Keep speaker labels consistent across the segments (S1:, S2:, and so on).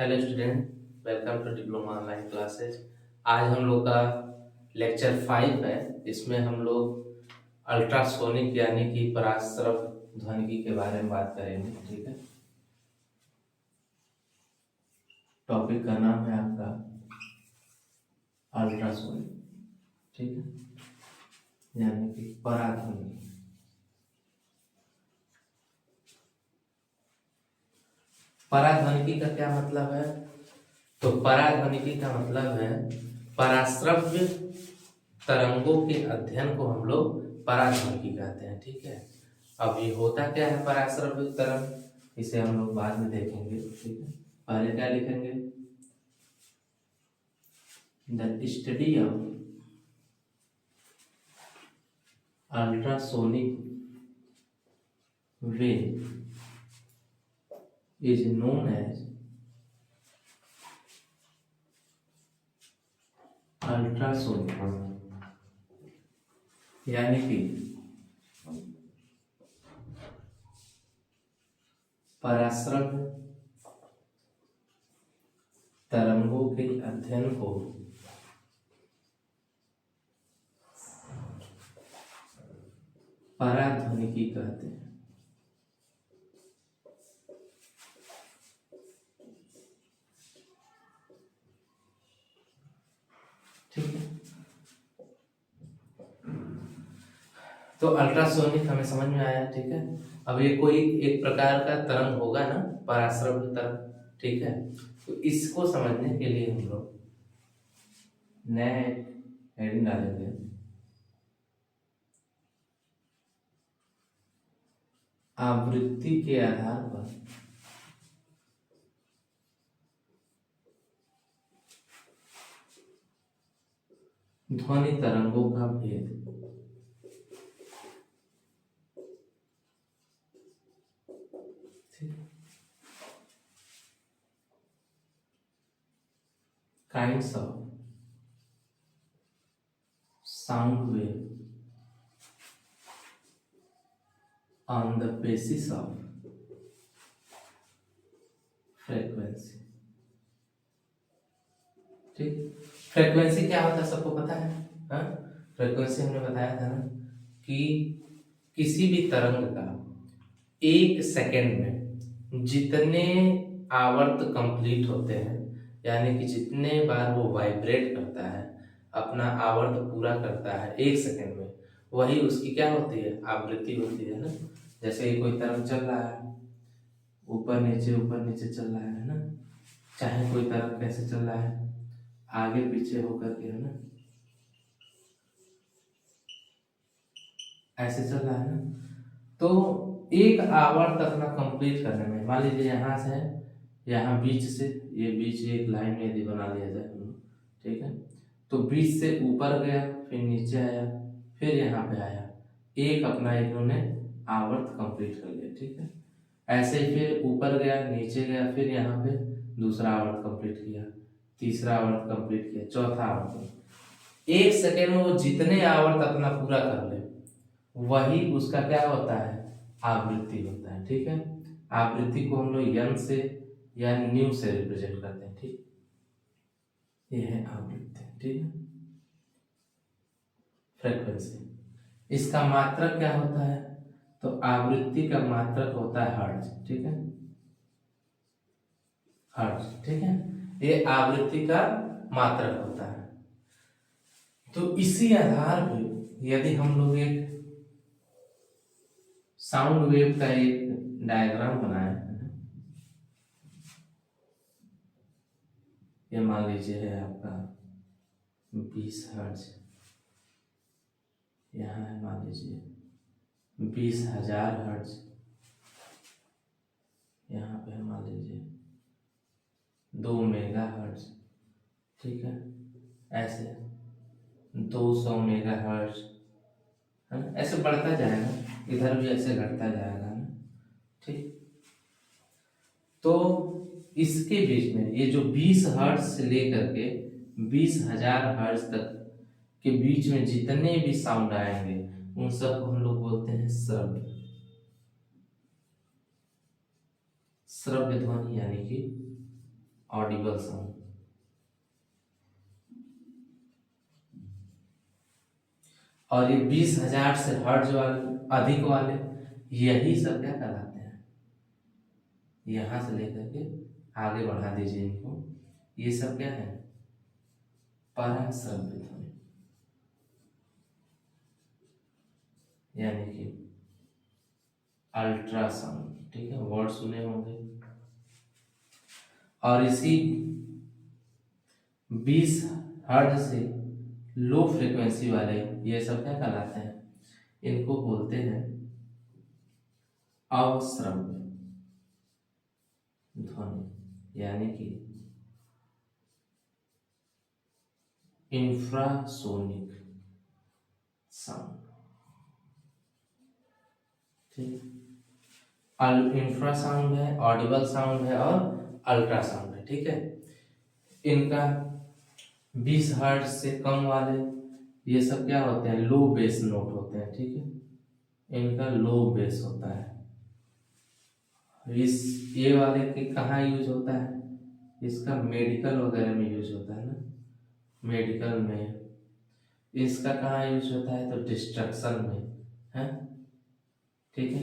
S1: Hello student, welcome to diploma online classes. आज हम लोग का लेक्चर 5 है। इसमें हम लोग अल्ट्रासोनिक यानी कि पराश्रव ध्वनिकी के बारे में बात करेंगे। ठीक है, टॉपिक का नाम है आपका अल्ट्रासोनिक। ठीक है, यानी कि पराध्वनिकी। पराध्वनिकी का क्या मतलब है? तो पराध्वनिकी का मतलब है पराश्रव्य तरंगों के अध्ययन को हम लोग पराध्वनिकी कहते हैं। ठीक है, अब ये होता क्या है पराश्रव्य तरंग, इसे हम लोग बाद में देखेंगे। ठीक है, पहले क्या लिखेंगे? The study of ultrasonic wave is known as ultrasonic, यानी कि पराश्रव्य तरंगों के अध्ययन को पराध्वनिकी कहते हैं। ठीक है, तो अल्ट्रासोनिक हमें समझ में आया। ठीक है, अब ये कोई एक प्रकार का तरंग होगा ना, पराश्रव्य तरंग। ठीक है, तो इसको समझने के लिए हम लोग नया हेडिंग डालेंगे, आवृत्ति के आधार पर ध्वनि तरंगों का भेद। Kinds of sound wave on the basis of frequency. ठीक, फ्रीक्वेंसी क्या होता है सबको पता है? हाँ, फ्रीक्वेंसी हमने बताया था ना कि किसी भी तरंग का एक सेकेंड में जितने आवर्त कंप्लीट होते हैं, यानी कि जितने बार वो वाइब्रेट करता है, अपना आवर्त पूरा करता है एक सेकेंड में, वही उसकी क्या होती है? आवृत्ति होती है ना। जैसे कोई तरंग चल रहा है, ऊपर नीचे चल रहा है ना, चाहे कोई तरंग कैसे चल रहा है, आगे पीछे होकर के, है ना, ऐसे चल रहा है ना। तो एक आवर्त अपना कंप्लीट करने में, मान लीजिए यहाँ से, यहाँ बीच से, ये बीच एक लाइन में यदि बना लिया जाए, ठीक है, तो बीच से ऊपर गया, फिर नीचे आया, फिर यहाँ पे आया, एक अपना इन्होंने आवर्त कंप्लीट कर लिया। ठीक है, ऐसे ही फिर ऊपर गया, नीचे गया, फिर यहाँ पे दूसरा आवर्त कंप्लीट किया, तीसरा आवर्त कंप्लीट किया, चौथा आवर्त। एक सेकेंड में वो जितने आवर्त अपना पूरा कर ले, वही उसका क्या होता है? आवृत्ति होता है। ठीक है, आवृत्ति को हम लोग यन से या न्यू से रिप्रेजेंट करते हैं। ठीक, ये है आवृत्ति। ठीक है, फ्रीक्वेंसी, इसका मात्रक क्या होता है? तो आवृत्ति का मात्रक होता है हर्ट्ज। ठीक है, हर्ट्ज। ठीक है, ये आवृत्ति का मात्रक होता है। तो इसी आधार पर यदि हम लोग एक साउंड वेव का एक डायग्राम बनाए, ये मान लीजिए है आपका 20 हर्ट्ज, यहाँ है मान लीजिए 20,000 हर्ट्ज, यहाँ पे है मान लीजिए 2 मेगा हर्ट्ज। ठीक है, ऐसे 200 मेगा हर्ट्ज, है ना, ऐसे बढ़ता जाएगा, इधर भी ऐसे घटता जाएगा ना। ठीक, तो इसके बीच में ये जो 20 हर्ट्ज से लेकर के 20,000 हर्ट्ज तक के बीच में जितने भी साउंड आएंगे, उन सब को हम लोग बोलते हैं श्रव्य। श्रव्य ध्वनि यानी कि ऑडिबल साउंड। और ये 20,000 से हर्ट्ज वाले अधिक वाले, यही सब क्या कहलाते हैं, यहां से लेकर के आगे बढ़ा दीजिए इनको, ये सब क्या है, पराश्रव्य ध्वनि, यानी कि अल्ट्रासाउंड। ठीक है, वर्ड सुने होंगे। और इसी 20 हर्ट्ज से लो फ्रीक्वेंसी वाले ये सब क्या कहलाते हैं, इनको बोलते हैं अवश्रव्य ध्वनि, यानी कि इंफ्रासोनिक साउंड। ठीक, इंफ्रासाउंड है, ऑडिबल साउंड है और अल्ट्रासाउंड है। ठीक है, इनका 20 हर्ट्ज से कम वाले ये सब क्या होते हैं, लो बेस नोट होते हैं। ठीक है, इनका लो बेस होता है। इस ये वाले के कहाँ यूज होता है, इसका मेडिकल वगैरह में यूज होता है ना, मेडिकल में। इसका कहाँ यूज होता है, तो डिस्ट्रक्शन में है। ठीक है,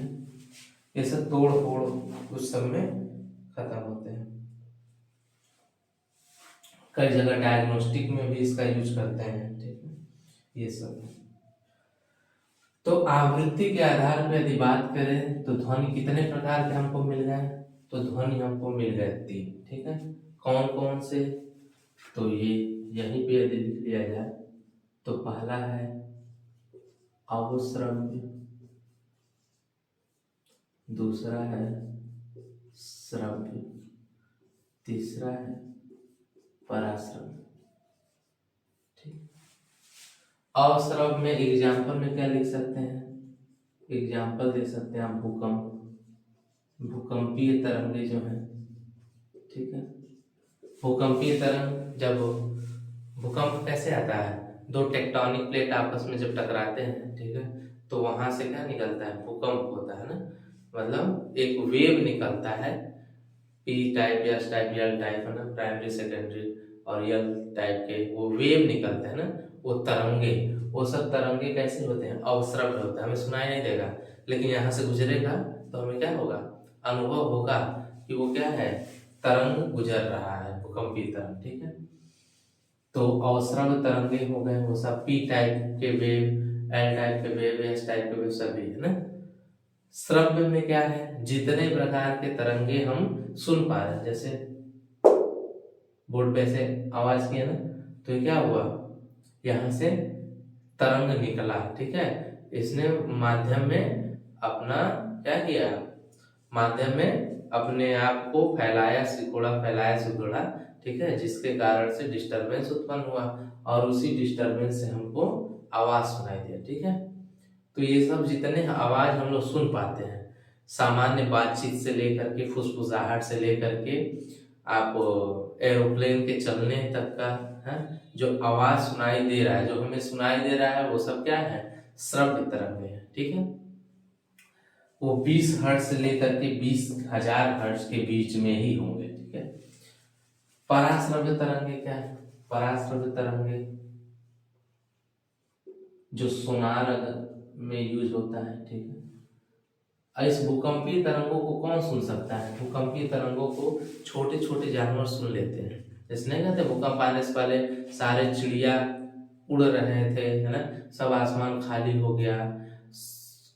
S1: ये सब तोड़ फोड़ उस सब में खत्म होते हैं। कई जगह डायग्नोस्टिक में भी इसका यूज करते हैं। ठीक है, ये सब। तो आवृत्ति के आधार पर यदि बात करें तो ध्वनि कितने प्रकार के हमको मिल गए, तो ध्वनि हमको मिल गए 3। ठीक है, कौन कौन से, तो ये यहीं पे यदि लिख लिया जाए तो पहला है अवश्रव्य, दूसरा है श्रव्य, तीसरा है पराश्रव्य। ठीक, अवश्रव्य में एग्जाम्पल में क्या लिख सकते हैं, एग्जाम्पल दे सकते हैं आप, भूकंप, भूकंपीय तरंगे जो है। ठीक है, भूकंपीय तरंग, जब भूकंप कैसे आता है, दो टेक्टोनिक प्लेट आपस में जब टकराते हैं, ठीक है, तो वहां से क्या निकलता है, भूकंप होता है ना, मतलब एक वेव निकलता है, P type, S type, L type है ना, प्राइमरी सेकेंडरी और एल टाइप के वो वेव निकलते हैं ना, वो तरंगे, वो सब तरंगे कैसे होते हैं, अवश्रव्य होता है, हमें सुनाई नहीं देगा, लेकिन यहाँ से गुजरेगा तो हमें क्या होगा, अनुभव होगा कि वो क्या है, तरंग गुजर रहा है, भूकंपीय तरंग। ठीक है, तो अवश्रव्य तरंगे हो गए वो सब, पी टाइप के वेव, एल टाइप के वेव, एस टाइप के वेव, सभी है ना। श्रव्य में क्या है, जितने प्रकार के तरंगे हम सुन पा रहे हैं, जैसे बोर्ड पे से आवाज किया ना, तो ये क्या हुआ, यहाँ से तरंग निकला। ठीक है, इसने माध्यम में अपना क्या किया, माध्यम में अपने आप को फैलाया, सिकोड़ा, फैलाया सिकोड़ा। ठीक है, जिसके कारण से डिस्टरबेंस उत्पन्न हुआ और उसी डिस्टरबेंस से हमको आवाज सुनाई दिया। ठीक है, तो ये सब जितने आवाज हम लोग सुन पाते हैं, सामान्य बातचीत से लेकर के, फुसफुसाहट से लेकर के, आप एरोप्लेन के चलने तक का है, जो आवाज सुनाई दे रहा है, जो हमें सुनाई दे रहा है, वो सब क्या है, श्रव्य तरंगे हैं। ठीक है, वो 20 हर्ट्ज से लेकर के 20,000 हर्ट्ज के बीच में ही होंगे। ठीक है, पराश्रव्य तरंगे क्या है, पराश्रव्य तरंगे जो सोनार में यूज होता है। ठीक है, इस भूकंपीय तरंगों को कौन सुन सकता है, भूकंपीय तरंगों को छोटे छोटे जानवर सुन लेते हैं। जैसे नहीं कहते भूकंप आने से पहले सारे चिड़िया उड़ रहे थे, है ना, सब आसमान खाली हो गया,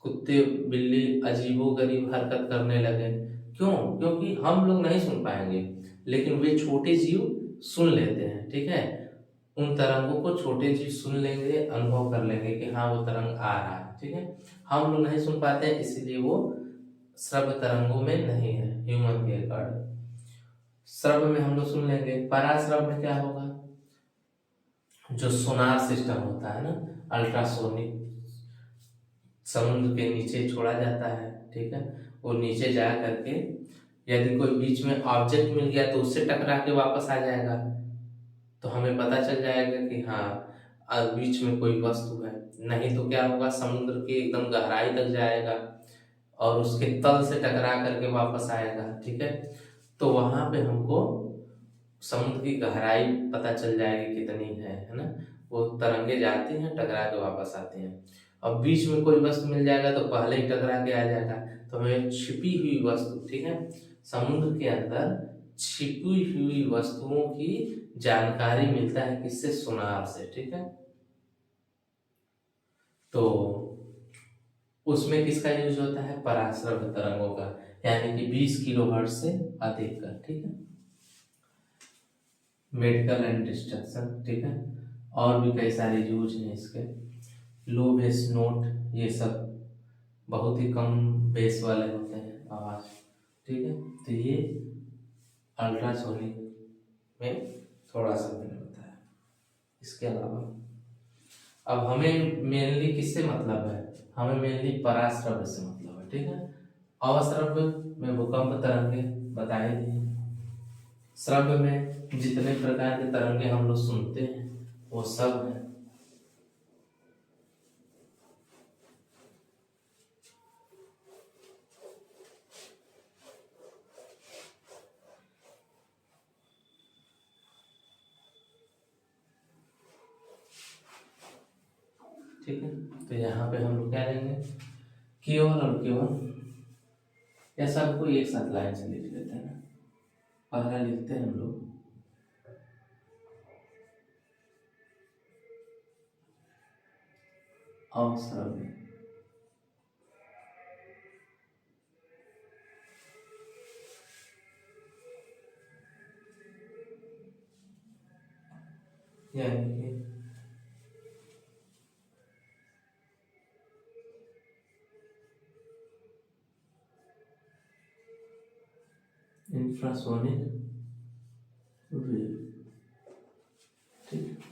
S1: कुत्ते बिल्ली अजीबोगरीब हरकत करने लगे। क्यों, क्योंकि हम लोग नहीं सुन पाएंगे, लेकिन वे छोटे जीव सुन लेते हैं। ठीक है, उन तरंगों को छोटे जीव सुन लेंगे, अनुभव कर लेंगे कि हाँ वो तरंग आ रहा है। ठीक है, हम लोग नहीं सुन पाते हैं, इसीलिए वो श्रव्य तरंगों में नहीं है, ह्यूमन के अकॉर्डिंग। श्रव्य में हम लोग सुन लेंगे। पराश्रव्य में क्या होगा, जो सोनार सिस्टम होता है ना, अल्ट्रासोनिक, समुद्र के नीचे छोड़ा जाता है। ठीक है, वो नीचे जा करके यदि कोई बीच में ऑब्जेक्ट मिल गया तो उससे टकरा के वापस आ जाएगा, तो हमें पता चल जाएगा कि हाँ बीच में कोई वस्तु है। नहीं तो क्या होगा, समुद्र की एकदम गहराई तक जाएगा और उसके तल से टकरा करके वापस आएगा। ठीक है, तो वहां पे हमको समुद्र की गहराई पता चल जाएगी कितनी है ना। वो तरंगे जाती हैं, टकरा के वापस आती हैं। अब बीच में कोई वस्तु मिल जाएगा तो पहले ही टकरा के आ जाएगा, तो हमें छिपी हुई वस्तु, ठीक है, समुद्र के अंदर छिपी हुई वस्तुओं की जानकारी मिलता है किससे, सोनार से, ठीक है। तो उसमें किसका यूज होता है, पराश्रव्य तरंगों का, यानी कि 20 किलोहर्ट्ज से अधिक का, ठीक है। मेडिकल एंड डिस्ट्रक्शन, ठीक है, और भी कई सारे यूज हैं इसके। लो बेस नोट, ये सब बहुत ही कम बेस वाले होते हैं आवाज, ठीक है। तो ये अल्ट्रासोनिक में थोड़ा सा मैंने बताया। इसके अलावा अब हमें मेनली किससे मतलब है, हमें मेनली पराश्रव्य से मतलब है, ठीक है। अवश्रव्य में भूकंप तरंगे बताए दिए, श्रव्य में जितने प्रकार के तरंगे हम लोग सुनते हैं वो सब है। ठीक है, तो यहाँ पे हम लोग क्या लेंगे, केवल और केवल, या सबको एक साथ लाइन से लिख लेते हैं ना। पहला लिखते हैं हम लोग अवश्रव्य, यानी कि इंफ्रासोनिक वेव, ठीक है।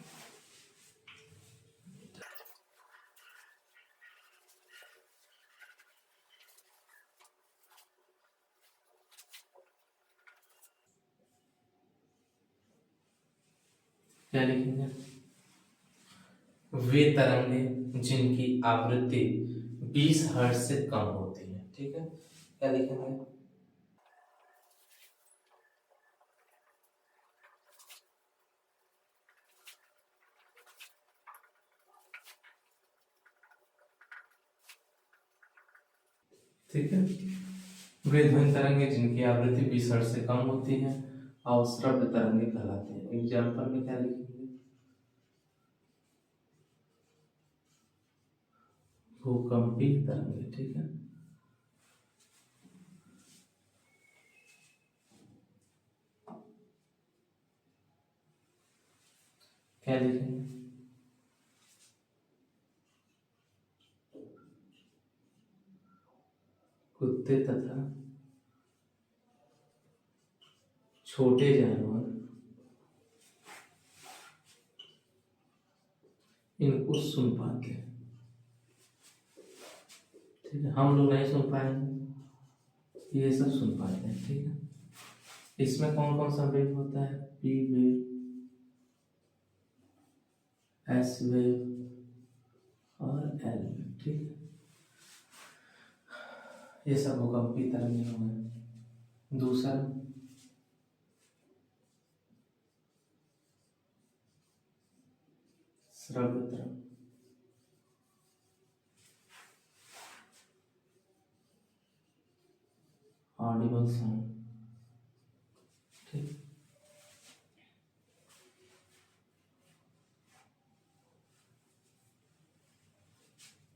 S1: क्या लिखेंगे, वे तरंगे जिनकी आवृत्ति 20 हर्ट्ज से कम होती है, ठीक है। क्या लिखेंगे, ठीक है। वे ध्वनि तरंगे जिनकी आवृत्ति 20 हर्ट्ज से कम होती है अवश्रव्य तरंगे कहलाते हैं। एग्जाम्पल में क्या लिखेंगे, भूकंपी तरंगे, ठीक है। क्या लिखेंगे, कुत्ते तथा छोटे जानवर इनको सुन पाते हैं, ठीक है। हम लोग नहीं सुन पाएंगे, ये सब सुन पाते हैं, ठीक है। इसमें कौन कौन सा वेव होता है, पी वेव, एस वेव और एल वेव, ठीक है। ये सब भूकंपी तरंगे हो गए। दूसरा श्रव्य तरंग, ऑडिबल साउंड, ठीक।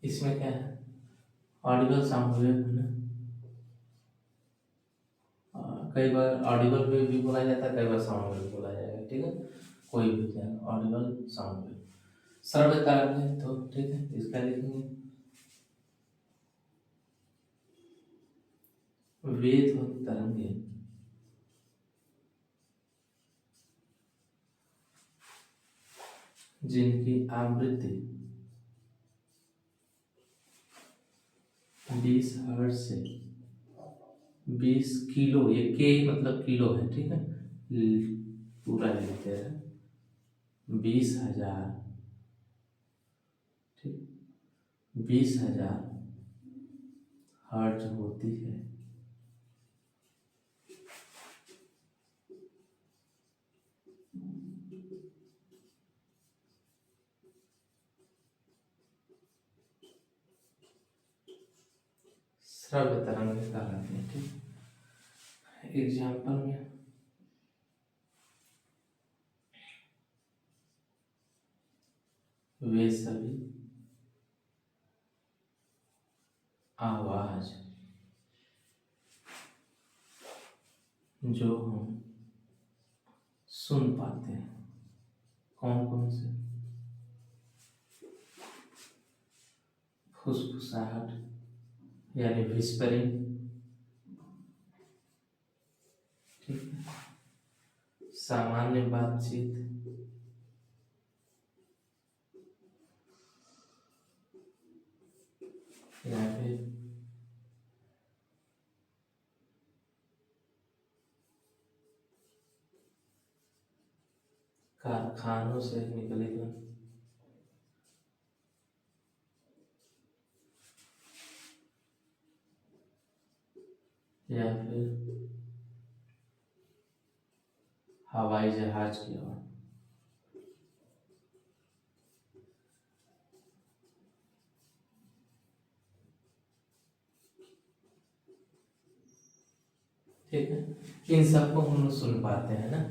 S1: इसमें क्या है, ऑडिबल साउंड वेव है ना। कई बार ऑडिबल वेव भी बोला जाता है, कई बार साउंड वेव बोला जाएगा, ठीक है। कोई भी क्या, ऑडिबल साउंड वेव, श्रव्य तरंग है तो ठीक है, इसका लिखेंगे वेद तरंगे जिनकी आवृत्ति 20 हर्ट्ज से 20 किलो, ये के मतलब किलो है, ठीक है। पूरा लिखते हैं 20,000, ठीक, 20,000 हर्ट्ज होती है श्रव्य तरंग कहलाती है। ठीक, एग्जाम्पल में वे सभी आवाज जो हम सुन पाते हैं, कौन कौन से? फुसफुसाहट यानी विस्परिंग, ठीक है, सामान्य बातचीत, या फिर कारखानों से निकली ध्वनि, या फिर हवाई जहाज की आवाज। ठीक है, इन सबको हम लोग सुन पाते हैं ना,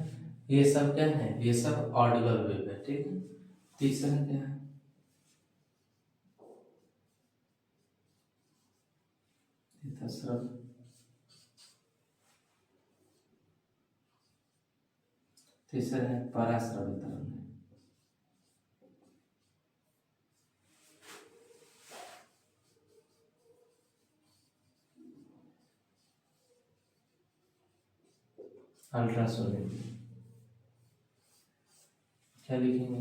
S1: ये सब क्या है? ये सब ऑडिबल वेव है। ठीक है, तीसरा क्या है? श्रव्य, तीसरा है पराश्रव्य तरंग। अल्ट्रासोनिक, क्या लिखेंगे?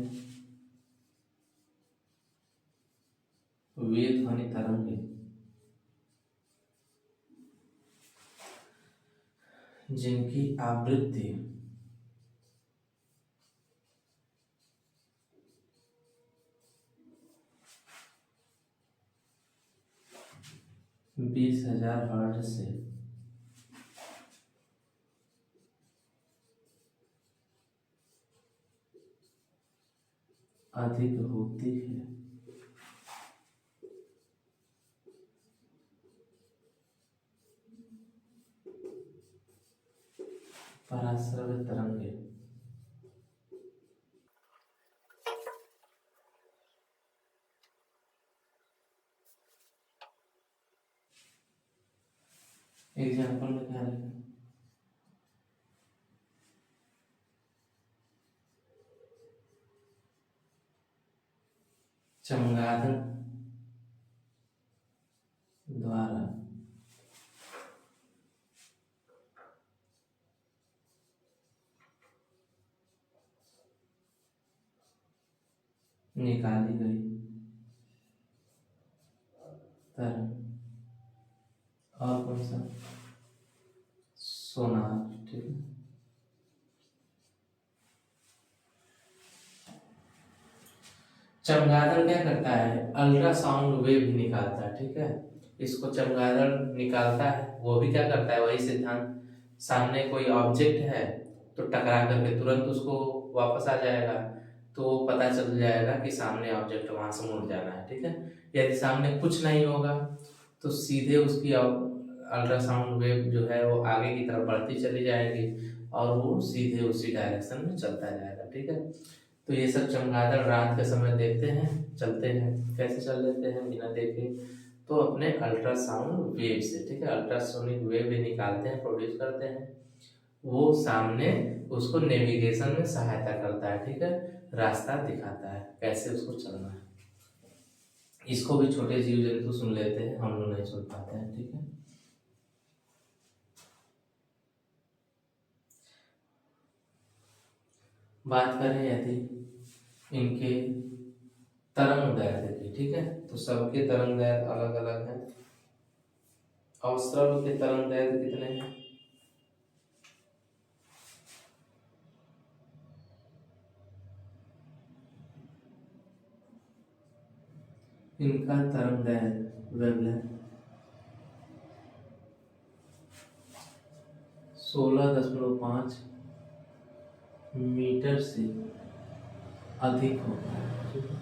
S1: वे ध्वनि तरंगे जिनकी आवृत्ति 20,000 हर्ट्ज से अधिक होती है, पराश्रव्य तरंगे। एग्जाम्पल में क्या लिखा? चमगादड़ द्वारा निकाली गई तरंग, और कौन सा? सोनार। ठीक है, चमगादड़ क्या करता है? अल्ट्रासाउंड वेव भी निकालता है। ठीक है, इसको चमगादड़ निकालता है, वो भी क्या करता है? वही सिद्धांत, सामने कोई ऑब्जेक्ट है तो टकरा करके तुरंत उसको वापस आ जाएगा, तो पता चल जाएगा कि सामने ऑब्जेक्ट वहां से मुड़ जाना है। ठीक है, यदि सामने कुछ नहीं होगा तो सीधे उसकी अल्ट्रासाउंड वेव जो है वो आगे की तरफ बढ़ती चली जाएगी और वो सीधे उसी डायरेक्शन में चलता जाएगा। ठीक है, तो ये सब चमगादड़ रात के समय देखते हैं, चलते हैं। कैसे चल लेते हैं बिना देखे? तो अपने अल्ट्रासाउंड वेव से। ठीक है, अल्ट्रासोनिक वेव भी निकालते हैं, प्रोड्यूस करते हैं, वो सामने उसको नेविगेशन में सहायता करता है। ठीक है, रास्ता दिखाता है कैसे उसको चलना है। इसको भी छोटे जीव जंतु सुन लेते हैं, हम लोग नहीं सुन पाते हैं। ठीक है, बात करें यदि इनके तरंग दैर्ध्य की। ठीक है, तो सबके तरंग दैर्ध्य अलग अलग है। और श्रव्य के तरंग दैर्ध्य कितने हैं? इनका तरंग दैर्ध्य वेवलेंथ 16.5 मीटर से अधिक होता है। ठीक है,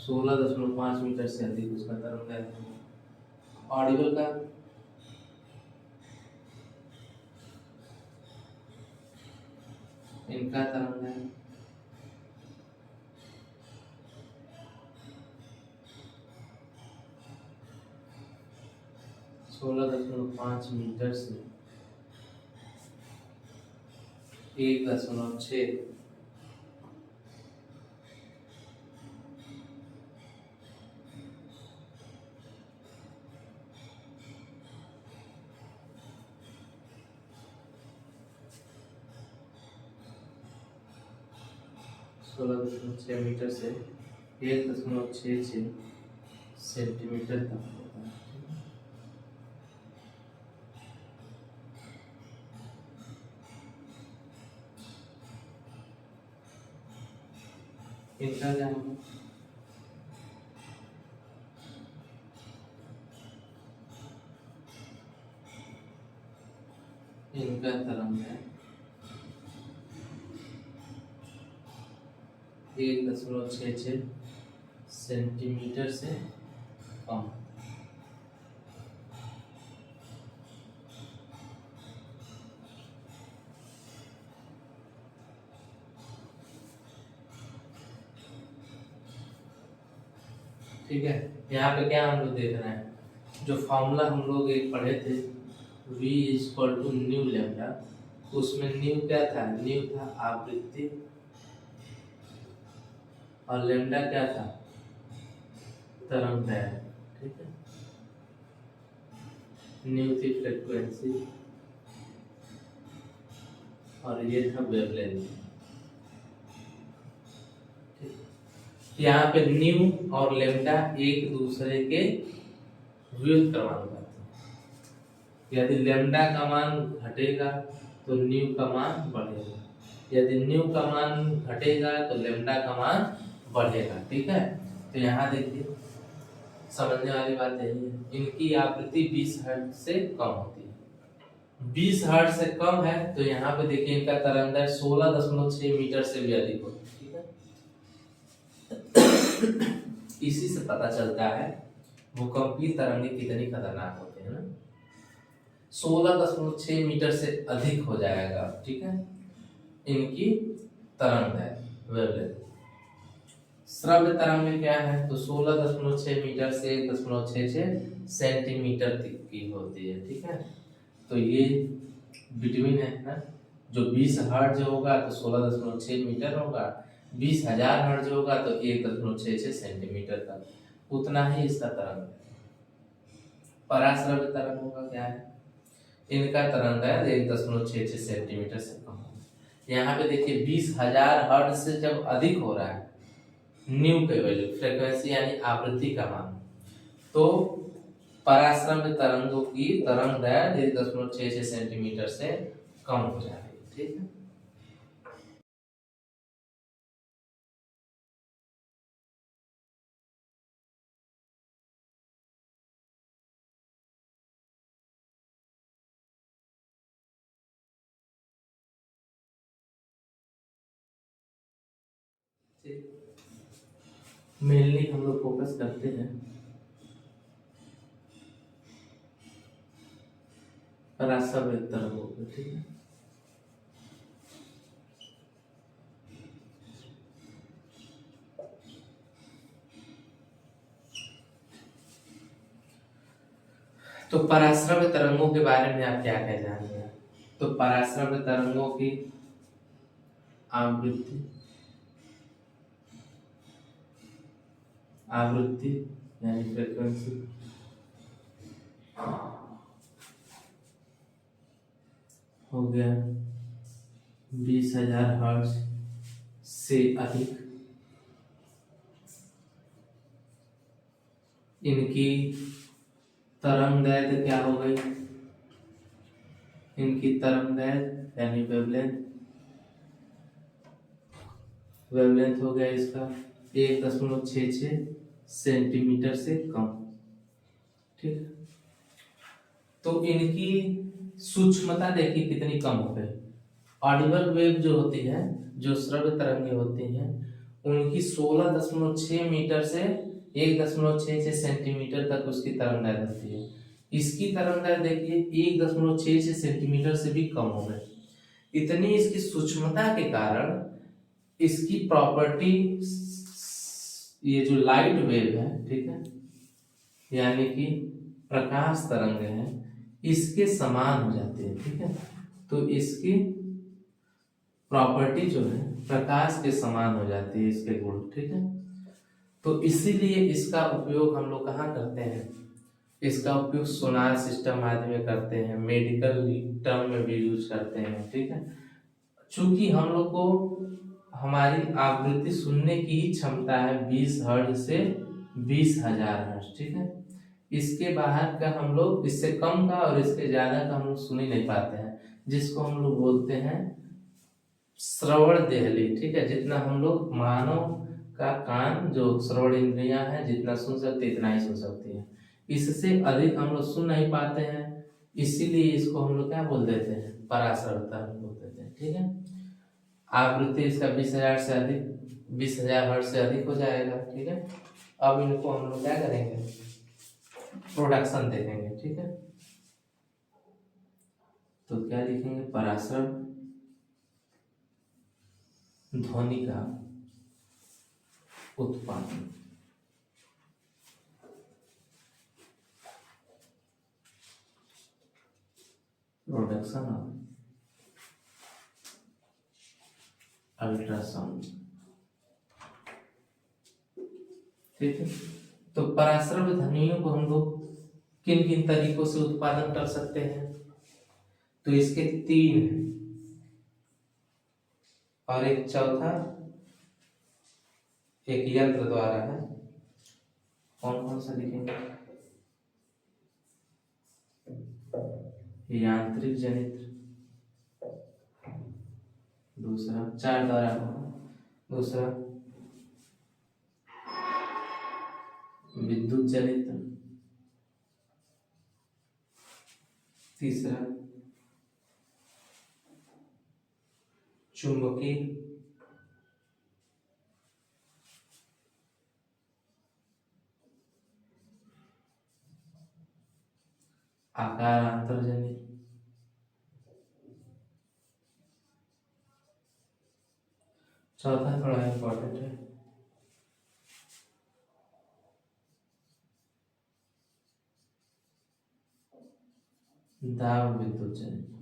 S1: 16.5 मीटर से अधिक उसका तरंगदैर्घ्य है। ऑडिबल का इनका तरंगदैर्घ्य 16.5 मीटर से 1.6 16.6 मीटर से 1.66 सेंटीमीटर तक होता है। इनका क्या होगा? इनका तरंग है 1.66 सेंटीमीटर से कम। ठीक है, यहाँ पे क्या हम लोग देख रहे हैं, जो फॉर्मूला हम लोग एक पढ़े थे v equal to nu lambda, उसमें न्यू क्या था? न्यू था आवृत्ति और लेमडा क्या था? तरंगदैर्घ्य। ठीक है, न्यू थी फ्रीक्वेंसी और ये था वेवलेंथ। यहाँ पे न्यू और लेमडा एक दूसरे के व्युत्क्रमानुपाती हैं। यदि लेमडा का मान घटेगा तो न्यू का मान बढ़ेगा, यदि न्यू का मान घटेगा तो लेमडा का मान बढ़ेगा। ठीक है, तो यहाँ देखिए समझने वाली बात यही है, इनकी आवृत्ति 20 हर्ट्ज से कम होती है। 20 हर्ट्ज से कम है तो यहाँ पे देखिए इनका तरंगदैर्घ्य 16.6 मीटर से भी अधिक होता है। ठीक है, इसी से पता चलता है भूकंपीय तरंगे कितनी खतरनाक होते हैं ना। 16.6 मीटर से अधिक हो जाएगा। ठीक है, इनकी तरंगदैर्घ्य वेवलेंथ। श्रव्य तरंग में क्या है? तो 16.6 मीटर से 1.66 सेंटीमीटर तक की होती है। ठीक है, तो ये बिटवीन है ना? जो 20 हर्ट्ज होगा तो 16.6 मीटर होगा, 20,000 हर्ट्ज होगा तो 1.66 सेंटीमीटर तक, उतना ही इसका तरंग है। पराश्रव्य तरंगों का क्या है? इनका तरंगदैर्घ्य 1.66 सेंटीमीटर से कम है। यहाँ पे देखिए 20,000 हर्ट्ज से जब अधिक हो रहा है न्यू के वैल्यू, फ्रीक्वेंसी यानी आवृत्ति का मान, तो पराश्रव्य तरंगों की तरंगदैर्घ्य 1.66 सेंटीमीटर से कम हो जा रही है। ठीक है, मेनली हम लोग फोकस करते हैं पराश्रव्य तरंगों पे। ठीक है, तो पराश्रव्य तरंगों के बारे में आप क्या कह जाएंगे? तो पराश्रव्य तरंगों की आवृत्ति यानी फ्रीक्वेंसी हो गया 20,000 हर्ट्ज से अधिक। इनकी तरंगदैर्घ्य क्या हो गई? इनकी तरंगदैर्घ्य यानी वेवलेंथ हो गया इसका 1.66 सेंटीमीटर से कम। ठीक, तो इनकी सूक्ष्मता देखिए कितनी कम हो गई। ऑडिबल वेव जो होती है, जो श्रव्य तरंगे होती हैं, उनकी 16.6 मीटर से 1.66 सेंटीमीटर तक उसकी तरंगदैर्घ्य होती है। इसकी तरंगदैर्घ्य देखिए 1.66 सेंटीमीटर से भी कम हो गई। इतनी इसकी सूक्ष्मता के कारण इसकी प्रॉपर्टी, ये जो लाइट वेव है, ठीक है, यानी कि प्रकाश तरंग है, इसके समान हो जाती है, ठीक है। तो इसकी प्रॉपर्टी जो है प्रकाश के समान हो जाती है, इसके गुण, ठीक है। तो इसीलिए इसका उपयोग हम लोग कहाँ करते हैं, इसका उपयोग सोनार सिस्टम आदि में करते हैं, मेडिकल टर्म में भी यूज करते हैं, ठीक है। चूंकि हम लोग को हमारी आवृत्ति सुनने की ही क्षमता है 20 हर्ट्ज से 20,000 हर्ट्ज, ठीक है। इसके बाहर का हम लोग, इससे कम का और इसके ज्यादा का हम लोग सुन ही नहीं पाते हैं, जिसको हम लोग बोलते हैं श्रवण देहली, ठीक है। जितना हम लोग, मानव का कान जो श्रवण इंद्रियां हैं, जितना सुन सकते इतना ही सुन सकती है, इससे अधिक हम लोग सुन नहीं पाते हैं। इसीलिए इसको हम लोग क्या बोल देते हैं, पराश्रवता बोल देते हैं, ठीक है। आवृत्ति इसका 20,000 से अधिक, 20,000 हर्ट्ज से अधिक हो जाएगा, ठीक है। अब इनको हम लोग क्या करेंगे, प्रोडक्शन देखेंगे, ठीक है। तो क्या लिखेंगे, पराश्रव ध्वनि का उत्पादन, प्रोडक्शन ऑफ अल्ट्रासाउंड, ठीक है। तो पराश्रव ध्वनियों को हम लोग किन किन तरीकों से उत्पादन कर सकते हैं, तो इसके 3 हैं, और एक चौथा एक यंत्र द्वारा है। कौन कौन सा लिखेंगे, यांत्रिक जनित्र, दूसरा 4 द्वारा होगा, दूसरा विद्युत जनित्र, तीसरा चुंबकीय, आकारांतर जनित्र, चौथा थोड़ा इंपॉर्टेंट है, दाब विद्युत जनित्र।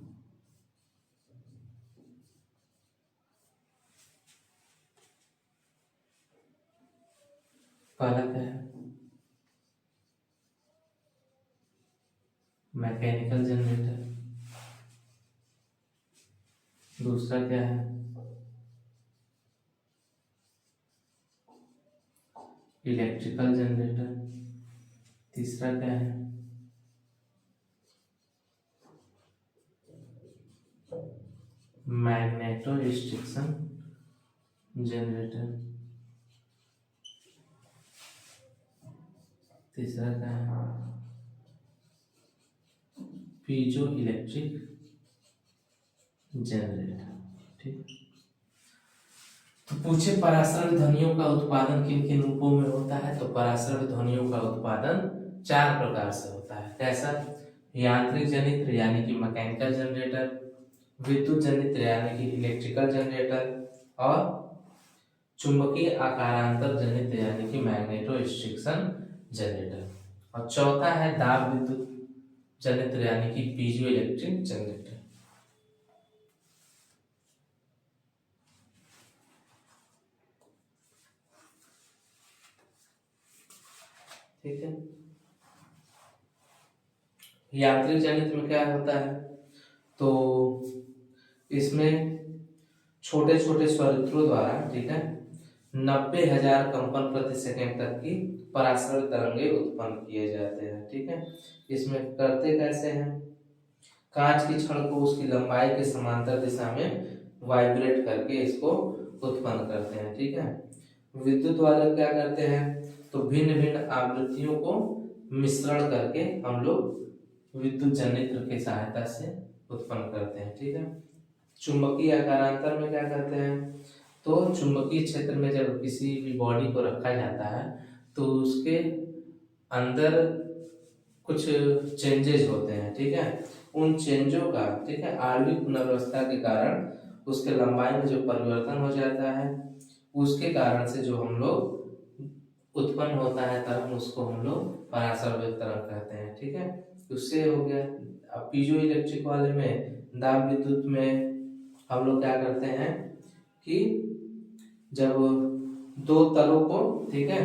S1: पहला क्या है, मैकेनिकल जनरेटर, दूसरा क्या है, इलेक्ट्रिकल जनरेटर, तीसरा क्या है, मैग्नेटो रिस्ट्रिक्शन जनरेटर, तीसरा क्या है, पीजो इलेक्ट्रिक जनरेटर, ठीक। तो पूछे पराश्रव्य ध्वनियों का उत्पादन किन किन रूपों में होता है, तो पराश्रव्य ध्वनियों का उत्पादन 4 प्रकार से होता है। कैसा, यांत्रिक जनित्र यानी कि मैकेनिकल जनरेटर, विद्युत जनित्र यानी कि इलेक्ट्रिकल जनरेटर, और चुंबकीय आकारांतर जनित्र यानी कि मैग्नेटो रिस्ट्रिक्शन जनरेटर, और चौथा है दाब विद्युत जनित्र यानी कि पीजो इलेक्ट्रिक जनरेटर। ठीक है। यांत्रिक जनित्र में क्या होता है, तो इसमें छोटे छोटे स्वरित्रों द्वारा, ठीक है, 90,000 कंपन प्रति सेकंड तक की पराश्रव्य तरंगे उत्पन्न किए जाते हैं, ठीक है। इसमें करते कैसे हैं, कांच की छड़ को उसकी लंबाई के समांतर दिशा में वाइब्रेट करके इसको उत्पन्न करते हैं, ठीक है। विद्युत वाले क्या करते हैं, तो भिन्न भिन्न आवृत्तियों को मिश्रण करके हम लोग विद्युत जनित्र की सहायता से उत्पन्न करते हैं, ठीक है। चुंबकीय आकारांतर में क्या करते हैं, तो चुंबकीय क्षेत्र में जब किसी भी बॉडी को रखा जाता है तो उसके अंदर कुछ चेंजेस होते हैं, ठीक है। उन चेंजों का, ठीक है, आणविक पुनर्व्यवस्था के कारण उसके लंबाई में जो परिवर्तन हो जाता है, उसके कारण से जो हम लोग उत्पन्न होता है तरंग, उसको हम लोग परासरवित तरंग कहते हैं, ठीक है। उससे हो गया। अब पीजो इलेक्ट्रिक वाले में, दाब विद्युत में हम लोग क्या करते हैं कि जब दो तलों को, ठीक है,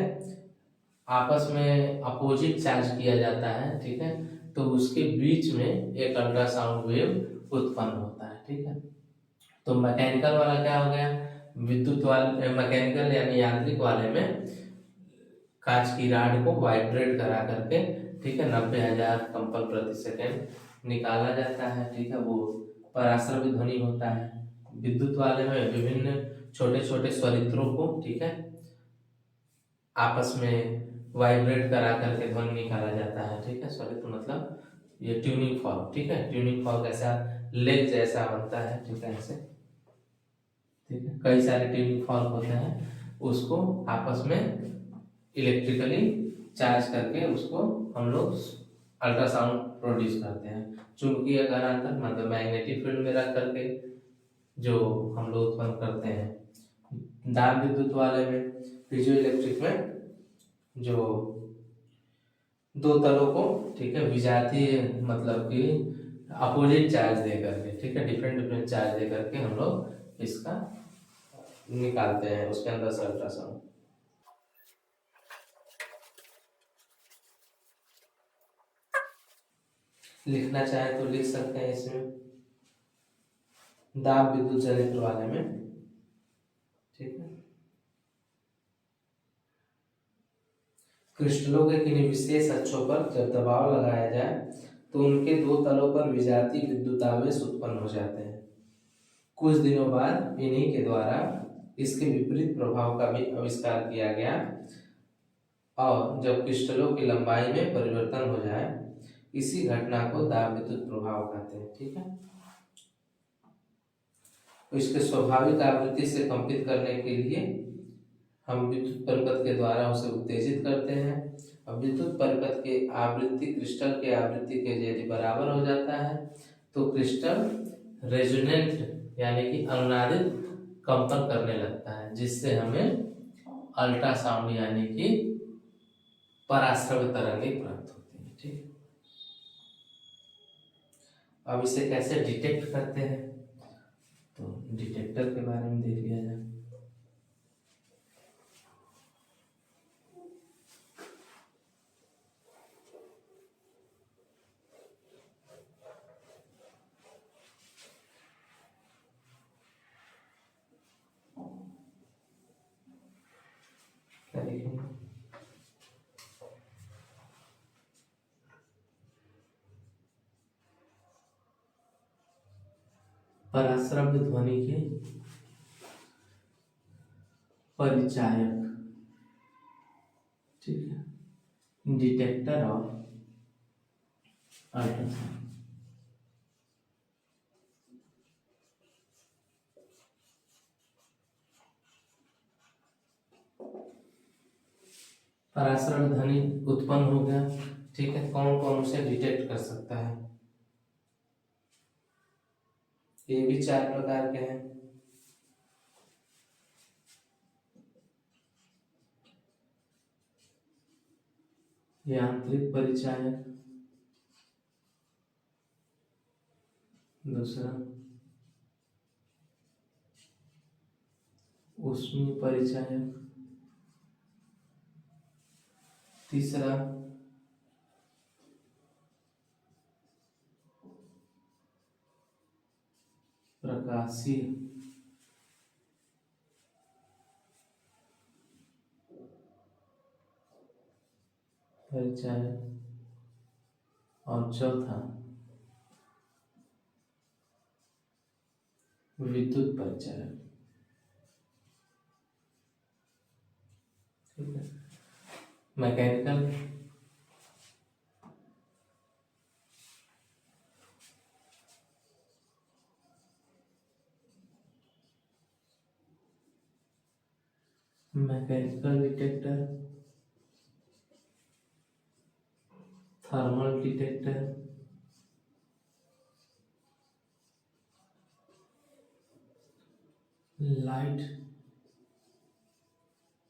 S1: आपस में अपोजिट चार्ज किया जाता है, ठीक है, तो उसके बीच में एक अल्ट्रासाउंड वेव उत्पन्न होता है, ठीक है। तो मैकेनिकल वाला क्या हो गया, विद्युत वाले, मैकेनिकल यानी यांत्रिक वाले में कांच की राड को वाइब्रेट करा करके, ठीक है, 90,000 कंपन प्रति सेकेंड निकाला जाता है, ठीक है, वो पराश्रवित ध्वनि होता है। विद्युत वाले में विभिन्न छोटे छोटे स्वरित्रों को, ठीक है, आपस में वाइब्रेट करा करके ध्वनि निकाला जाता है, ठीक है। स्वरित्र मतलब ये ट्यूनिंग फॉर्क, ठीक है, ट्यूनिंग फॉर्क ऐसा लेग जैसा बनता है, ठीक है, ऐसे, ठीक है, कई सारे ट्यूनिंग फॉर्क होते हैं, उसको आपस में इलेक्ट्रिकली चार्ज करके उसको हम लोग अल्ट्रासाउंड प्रोड्यूस करते हैं। चुंबकीय घनांतर मतलब मैग्नेटिक फील्ड में रख करके जो हम लोग उत्पन्न करते हैं। दाब विद्युत वाले में, पीजो इलेक्ट्रिक में जो दो तलों को, ठीक है, विजातीय मतलब कि अपोजिट चार्ज दे करके, ठीक है, डिफरेंट डिफरेंट चार्ज दे करके हम लोग इसका निकालते हैं, उसके अंदर से अल्ट्रासाउंड। लिखना चाहे तो लिख सकते हैं इसमें, दाब विद्युत जनित्र वाले में, ठीक है। क्रिस्टलों के किन्हीं विशेष अक्षों पर जब दबाव लगाया जाए तो उनके दो तलों पर विजातीय विद्युतावेश उत्पन्न हो जाते हैं। कुछ दिनों बाद इन्हीं के द्वारा इसके विपरीत प्रभाव का भी आविष्कार किया गया, और जब क्रिस्टलों की लंबाई में परिवर्तन हो जाए, इसी घटना को दाब विद्युत प्रभाव कहते हैं, ठीक है। तो इसके स्वाभाविक आवृत्ति से कंपित करने के लिए हम विद्युत परिपथ के द्वारा उसे उत्तेजित करते हैं। अब विद्युत परिपथ के आवृत्ति क्रिस्टल के आवृत्ति के यदि बराबर हो जाता है तो क्रिस्टल रेजोनेंट यानी कि अनुनादित कंपन करने लगता है, जिससे हमें अल्ट्रासाउंड यानी कि पराश्रव्य तरंगें प्राप्त होती है, ठीक है। अब इसे कैसे डिटेक्ट करते हैं, तो डिटेक्टर के बारे में देख लिया जाए। क्या लिखेंगे, पराश्रव्य ध्वनि के परिचायक, ठीक है, डिटेक्टर और अल्ट्रासाउंड। पराश्रव्य ध्वनि उत्पन्न हो गया, ठीक है, कौन कौन उसे डिटेक्ट कर सकता है, ये भी 4 प्रकार के हैं। यांत्रिक परिचायक, दूसरा ऊष्मीय परिचायक, तीसरा प्रकाशीय, परिचायक, और चौथा विद्युत परिचायक, ठीक है। Mechanical, mechanical detector, thermal detector, light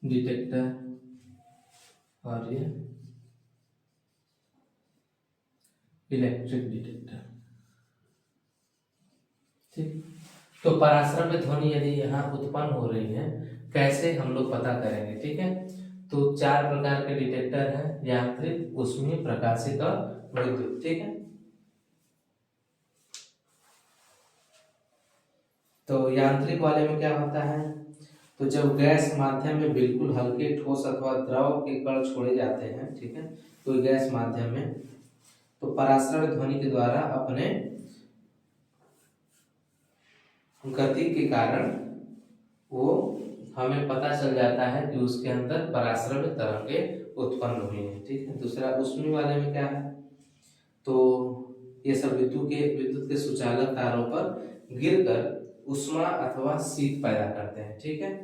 S1: detector और ये इलेक्ट्रिक डिटेक्टर। ठीक, तो पराश्रव्य में ध्वनि यदि यहाँ उत्पन्न हो रही है, कैसे हम लोग पता करेंगे? ठीक है, तो 4 प्रकार के डिटेक्टर हैं, यांत्रिक, ऊष्मीय, प्रकाशिक और विद्युत। ठीक है, तो यांत्रिक वाले में क्या होता है? तो जब गैस माध्यम में बिल्कुल हल्के, ठोस अथवा द्रव के कण छोड़े जाते हैं, ठीक है, तो गैस माध्यम में, तो पराश्रव्य ध्वनि के द्वारा अपने गति के कारण वो हमें पता चल जाता है कि उसके अंदर पराश्रव्य तरंगें उत्पन्न हुई हैं। ठीक है, दूसरा ऊष्मीय वाले में क्या है? तो ये सब विद्युत के सुचालक तारों पर गिरकर ऊष्मा अथवा शीत पैदा करते हैं। ठीक है,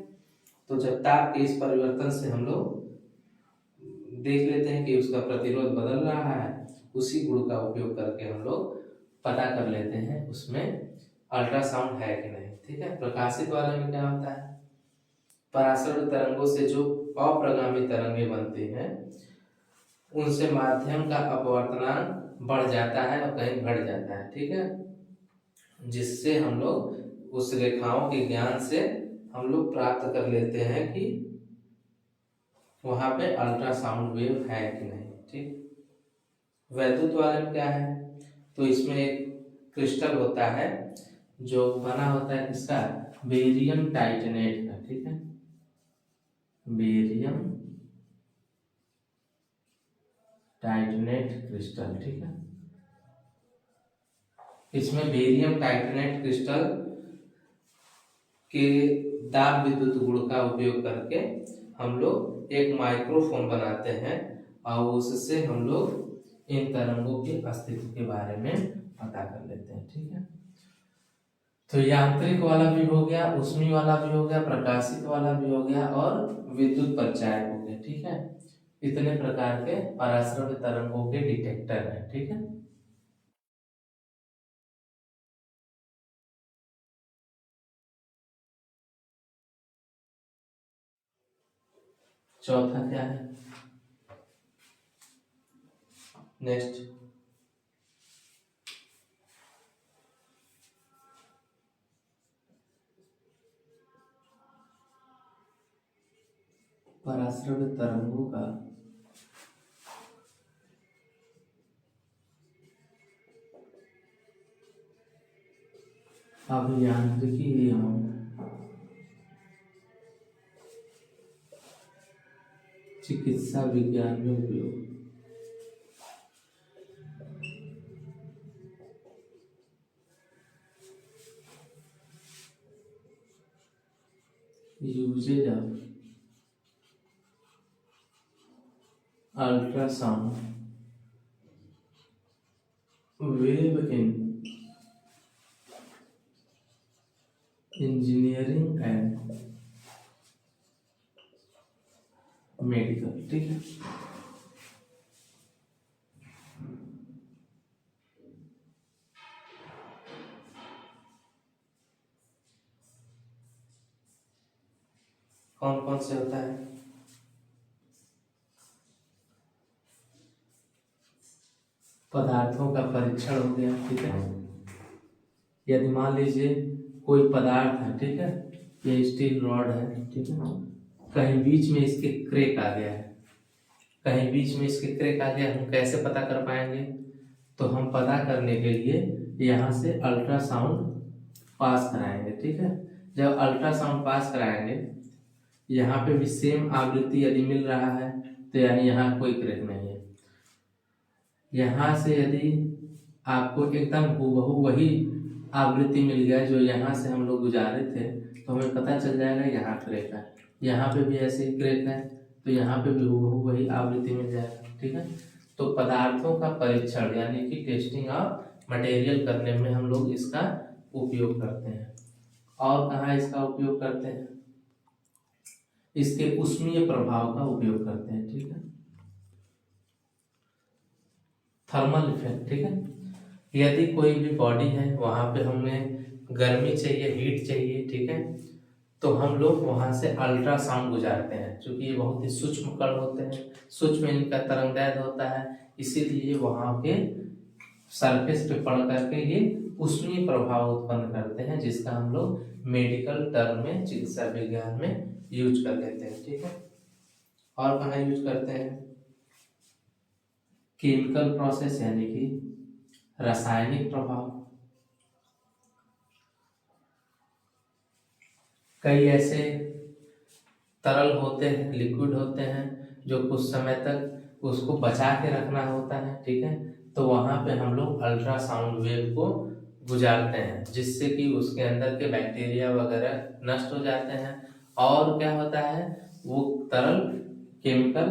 S1: तो जब ताप के इस परिवर्तन से हम लोग देख लेते हैं कि उसका प्रतिरोध बदल रहा है, उसी गुण का उपयोग करके हम लोग पता कर लेते हैं उसमें अल्ट्रासाउंड है कि नहीं। ठीक है, प्रकाशित वाले में क्या होता है? पराश्रव्य तरंगों से जो अप्रगामी तरंगें बनती हैं, उनसे माध्यम का अपवर्तनांक बढ़ जाता है और कहीं घट जाता है। ठीक है, जिससे हम लोग उस रेखाओं के ज्ञान से हम लोग प्राप्त कर लेते हैं कि वहां पे अल्ट्रासाउंड वेव है कि नहीं। ठीक, वैद्युत वाले में क्या है? तो इसमें एक क्रिस्टल होता है जो बना होता है किसका? बेरियम टाइटेनेट का। ठीक है, बेरियम टाइटेनेट क्रिस्टल। ठीक है, इसमें बेरियम टाइटेनेट क्रिस्टल के दाब विद्युत गुण का उपयोग करके हम लोग एक माइक्रोफोन बनाते हैं और उससे हम लोग इन तरंगों की अस्तित्व के बारे में पता कर लेते हैं। ठीक है, तो यांत्रिक वाला भी हो गया, ऊष्मीय वाला भी हो गया, प्रकाशित वाला भी हो गया और विद्युत परिचायक हो गया। ठीक है, इतने प्रकार के पराश्रव्य तरंगों के डिटेक्टर हैं। ठीक है, चौथा क्या है? नेक्स्ट, पराश्रव्य तरंगों का अभियांत्रिकी एवं चिकित्सा विज्ञान में उपयोग। Uses of ultrasound wave in engineering and medical. ठीक है, कौन कौन से होता है? पदार्थों का परीक्षण हो गया। ठीक है, यदि मान लीजिए कोई पदार्थ है, ठीक है, ये स्टील रॉड है, ठीक है, कहीं बीच में इसके क्रैक आ गया है, कहीं बीच में इसके क्रैक आ गया, हम कैसे पता कर पाएंगे? तो हम पता करने के लिए यहाँ से अल्ट्रासाउंड पास कराएंगे। ठीक है, जब अल्ट्रासाउंड पास कराएंगे, यहाँ पे भी सेम आवृत्ति यदि मिल रहा है तो यानी यहाँ कोई क्रैक नहीं है। यहाँ से यदि आपको एकदम हूबहू वही आवृत्ति मिल गया जो यहाँ से हम लोग गुजारे थे, तो हमें पता चल जाएगा यहाँ क्रैक है। यहाँ पे भी ऐसे ही क्रैक है, तो यहाँ पे भी हूबहू वही आवृत्ति मिल जाएगा। ठीक है, तो पदार्थों का परीक्षण यानी कि टेस्टिंग ऑफ मटेरियल करने में हम लोग इसका उपयोग करते हैं। और कहाँ इसका उपयोग करते हैं? इसके ऊष्मीय प्रभाव का उपयोग करते हैं, ठीक है। थर्मल इफेक्ट, ठीक है। यदि कोई भी बॉडी है वहां पे हमें गर्मी चाहिए, हीट चाहिए, ठीक है, तो हम लोग वहां से अल्ट्रासाउंड गुजारते हैं। क्योंकि ये बहुत ही सूक्ष्म कण होते हैं, सूक्ष्म इनका तरंगदैर्ध्य होता है, इसीलिए वहां के सरफेस पे पड़ करके ये ऊष्मीय प्रभाव उत्पन्न करते हैं, जिसका हम लोग मेडिकल टर्म में, चिकित्सा विज्ञान में यूज कर लेते हैं, ठीक है। और कहाँ यूज करते हैं? केमिकल प्रोसेस यानी कि रासायनिक प्रभाव। कई ऐसे तरल होते हैं, लिक्विड होते हैं, जो कुछ समय तक उसको बचा के रखना होता है, ठीक है, तो वहां पे हम लोग अल्ट्रासाउंड वेव को गुजारते हैं, जिससे कि उसके अंदर के बैक्टीरिया वगैरह नष्ट हो जाते हैं। और क्या होता है, वो तरल केमिकल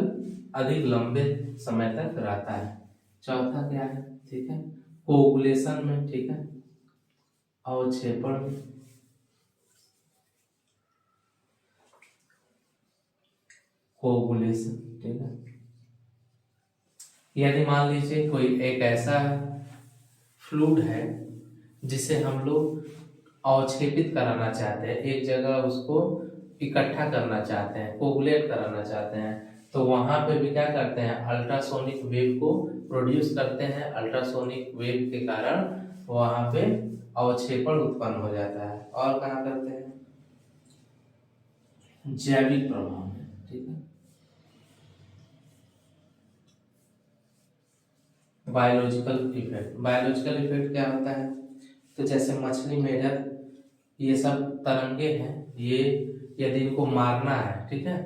S1: अधिक लंबे समय तक रहता है। चौथा क्या है, ठीक है, कोगुलेशन में, ठीक है, अवक्षेपण में। कोगुलेशन, ठीक है। यदि मान लीजिए कोई एक ऐसा फ्लूइड है जिसे हम लोग अवक्षेपित कराना चाहते हैं, एक जगह उसको इकट्ठा करना चाहते हैं, कोगुलेट कराना चाहते हैं, तो वहां पे भी क्या करते हैं, अल्ट्रासोनिक वेव को प्रोड्यूस करते हैं। अल्ट्रासोनिक वेव के कारण वहां पे अवक्षेपण उत्पन्न हो जाता है। और कहाँ करते हैं? जैविक प्रभाव में, ठीक है। बायोलॉजिकल इफेक्ट, बायोलॉजिकल इफेक्ट क्या होता है, तो जैसे मछली, मेढक, ये सब तरंगे हैं, ये यदि इनको मारना है, ठीक है,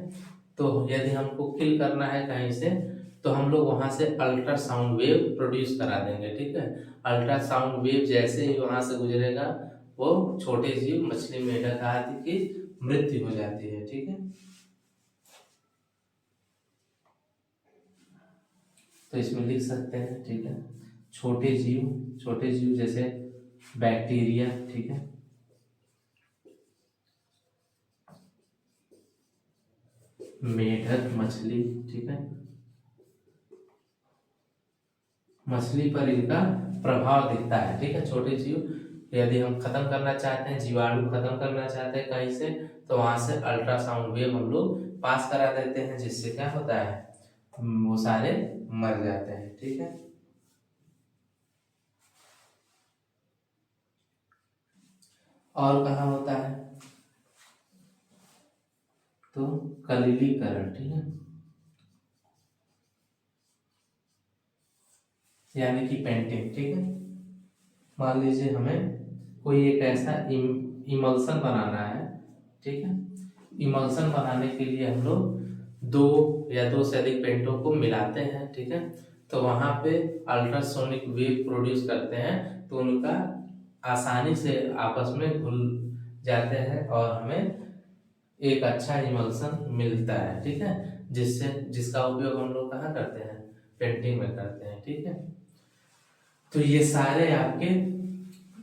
S1: तो यदि हमको किल करना है कहीं से, तो हम लोग वहां से अल्ट्रासाउंड वेव प्रोड्यूस करा देंगे, ठीक है। अल्ट्रासाउंड वेव जैसे ही वहां से गुजरेगा, वो छोटे जीव, मछली, मेढक आदि की मृत्यु हो जाती है, ठीक है। तो इसमें लिख सकते हैं, ठीक है, छोटे जीव जैसे बैक्टीरिया, ठीक है, मेढक, मछली, ठीक है, मछली पर इनका प्रभाव दिखता है, ठीक है। छोटे जीव यदि हम खत्म करना चाहते हैं, जीवाणु खत्म करना चाहते हैं कहीं से, तो वहां से अल्ट्रासाउंड वेव हम लोग पास करा देते हैं, जिससे क्या होता है, वो सारे मर जाते हैं, ठीक है। और कहाँ होता है, तो कलिलीकरण, ठीक है, यानी कि पेंटिंग, ठीक है। मान लीजिए हमें कोई एक ऐसा इमल्सन बनाना है, ठीक है। इमल्सन बनाने के लिए हम लोग दो या दो से अधिक पेंटों को मिलाते हैं, ठीक है, तो वहां पे अल्ट्रासोनिक वेव प्रोड्यूस करते हैं, तो उनका आसानी से आपस में घुल जाते हैं और हमें एक अच्छा इमल्सन मिलता है, ठीक है, जिसका उपयोग हम लोग कहाँ करते हैं, पेंटिंग में करते हैं, ठीक है। तो ये सारे आपके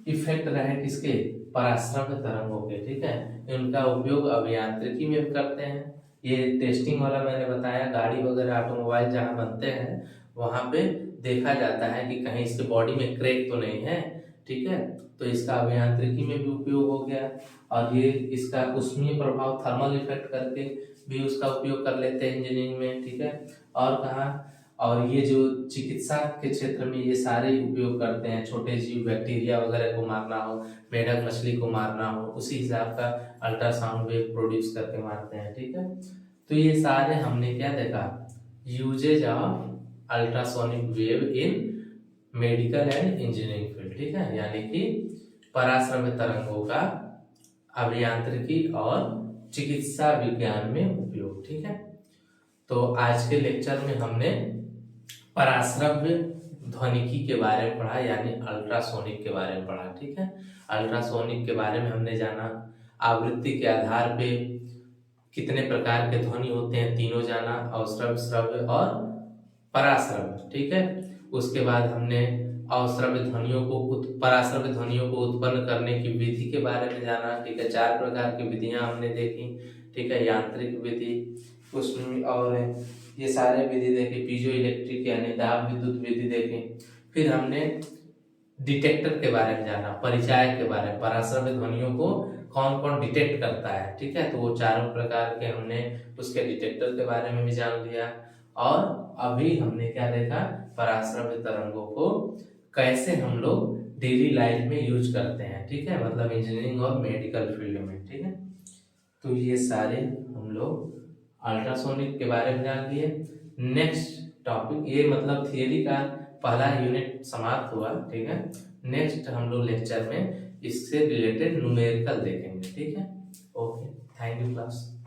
S1: इफेक्ट रहे किसके, पराश्रव्य तरंगों के, ठीक है। इनका उपयोग अभियांत्रिकी में भी करते हैं। ये टेस्टिंग वाला मैंने बताया, गाड़ी वगैरह, ऑटोमोबाइल जहाँ बनते हैं वहां पे देखा जाता है कि कहीं इसके बॉडी में क्रैक तो नहीं है, ठीक है, तो इसका अभियांत्रिकी में भी उपयोग हो गया। और ये इसका ऊष्मीय प्रभाव, थर्मल इफेक्ट करके भी उसका उपयोग कर लेते हैं इंजीनियरिंग में, ठीक है। और कहाँ, और ये जो चिकित्सा के क्षेत्र में ये सारे उपयोग करते हैं, छोटे जीव, बैक्टीरिया वगैरह को मारना हो, मेढक मछली को मारना हो, उसी हिसाब का अल्ट्रासाउंड वेव प्रोड्यूस करके मारते हैं, ठीक है। तो ये सारे हमने क्या देखा, uses of ultrasonic wave in medical and engineering field, ठीक है, यानी कि पराश्रव्य तरंगों का अभियांत्रिकी और चिकित्सा विज्ञान में उपयोग, ठीक है। तो आज के लेक्चर में हमने पराश्रव्य ध्वनिकी के बारे में पढ़ा, यानी अल्ट्रासोनिक के बारे में पढ़ा, ठीक है। अल्ट्रासोनिक के बारे में हमने जाना, आवृत्ति के आधार पे कितने प्रकार के ध्वनि होते हैं, तीनों जाना, अवश्रव्य, श्रव्य और पराश्रव्य, ठीक है। उसके बाद हमने अवश्रव्य ध्वनियों को, पराश्रव्य ध्वनियों को उत्पन्न करने की विधि के बारे में जाना, ठीक है। 4 प्रकार की विधियां हमने देखी, ठीक है, यांत्रिक विधि उसमें, और ये सारे विधि देखे, पीजो इलेक्ट्रिक यानी दाब विद्युत विधि देखे। फिर हमने डिटेक्टर के बारे में जाना, परिचायक के बारे में, पराश्रवित ध्वनियों को कौन कौन डिटेक्ट करता है, ठीक है, तो वो चारों प्रकार के हमने उसके डिटेक्टर के बारे में भी जान लिया। और अभी हमने क्या देखा, पराश्रवित तरंगों को कैसे हम लोग डेली लाइफ में यूज करते हैं, ठीक है, मतलब इंजीनियरिंग और मेडिकल फील्ड में, ठीक है। तो ये सारे हम लोग अल्ट्रासोनिक के बारे में जान लिए। नेक्स्ट टॉपिक, ये मतलब थियरी का पहला यूनिट समाप्त हुआ, ठीक है। नेक्स्ट हम लोग लेक्चर में इससे रिलेटेड न्यूमेरिकल देखेंगे, ठीक है। Okay, thank you class.